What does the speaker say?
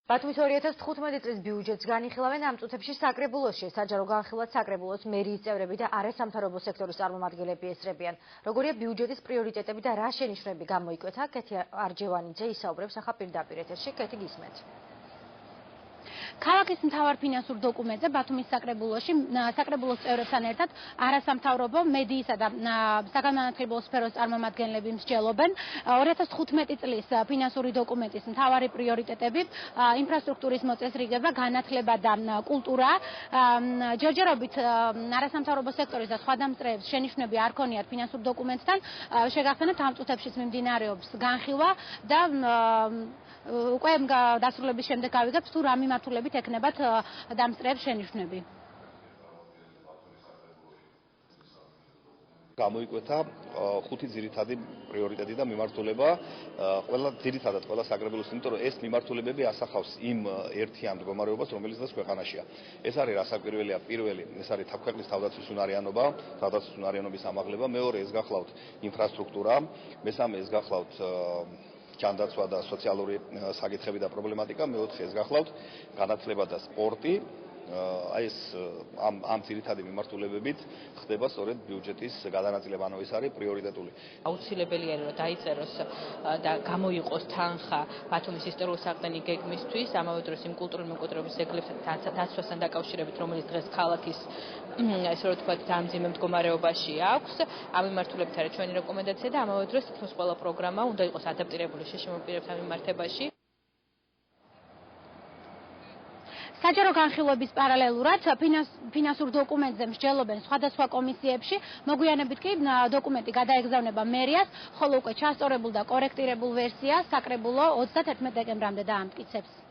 ბათუმის 2015 წლის ბიუჯეტს განიხილავენ ამ წუთებში საკრებულოში. საჯარო განხილვას საკრებულოს მერიის წევრები და არასამთავრობო სექტორის წარმომადგენლები ესწრებიან. როგორია ბიუჯეტის პრიორიტეტები და რა შენიშვნები გამოიკვეთა, კეთი არჯევანიძე ისაუბრებს ახლა პირდაპირ ეთერში. კეთი, გისმენთ. ქალაქის მთავარ ფინანსურ დოკუმენტზე ბათუმის საკრებულოს წევრებთან ერთად არასამთავრობო მედიისა და საგანმანათლებლო სფეროს წარმომადგენლები მსჯელობენ. 2015 წლის ფინანსური დოკუმენტის მთავარი პრიორიტეტები ინფრასტრუქტურის მოწესრიგება, განათლება და კულტურა. ჯერჯერობით არასამთავრობო სექტორის და სხვა დამსწრეებს შენიშვნები არ ქონიათ ფინანსურ დოკუმენტთან. შეგახსენებთ, ამ წუთებში მიმდინარეობს განხილვა და უკვე დასრულების შემდეგ გავიგებთ თუ რა მიმართულებით ექნებათ დამსწრეებს შენიშვნები. გამოიკვეთა 5 ძირითადი პრიორიტეტი და მიმართულება ძირითადად ყველა საკრებულოს, იმიტომ რომ ეს მიმართულებები ასახავს იმ ერთიან მდგომარეობას, რომელიც დღეს ქვეყანაშია. ეს არის რასაკვირველია, პირველი, ეს არის ქვეყნის თავდაცვის უნარიანობა, თავდაცვის უნარიანობის ამაღლება, მეორე ეს გახლავთ ინფრასტრუქტურა, მესამე ეს გახლავთ ჯანდაცვა და სოციალური საკითხები და პრობლემატიკა, მეოთხე ეს გახლავთ განათლება და სპორტი. ეს ამ ძირითადი მიმართულებებით ხდება სწორედ ბიუჯეტის გადანაწილება, ანუ ეს არის პრიორიტეტული. აუცილებელია რომ დაიწეროს და გამოიყოს თანხა ბათუმის ისტორიულ-საყდენი გეგმისთვის, ამავე დროს იმ კულტურული მემკვიდრეობის ძეგლების დაცვასთან დაკავშირებით, რომელიც დღეს ქალაქის ესე რომ ვთქვათ, დამძიმე მდგომარეობაში აქვს. ამ მიმართულებით არის ჩვენი რეკომენდაცია და ამავე დროს თითქმის ყველა პროგრამა უნდა იყოს ადაპტირებული შეშემოყირებთან მიმართებაში. საჯარო განხილვების პარალელურად ფინანსურ დოკუმენტზე მსჯელობენ სხვადასხვა კომისიებში. მოგვიანებით კი დოკუმენტი გადაეგზავნება მერიას, ხოლო უკვე ჩასწორებულ და კორექტირებულ ვერსიას საკრებულო 31 დეკემბრამდე დაამტკიცებს.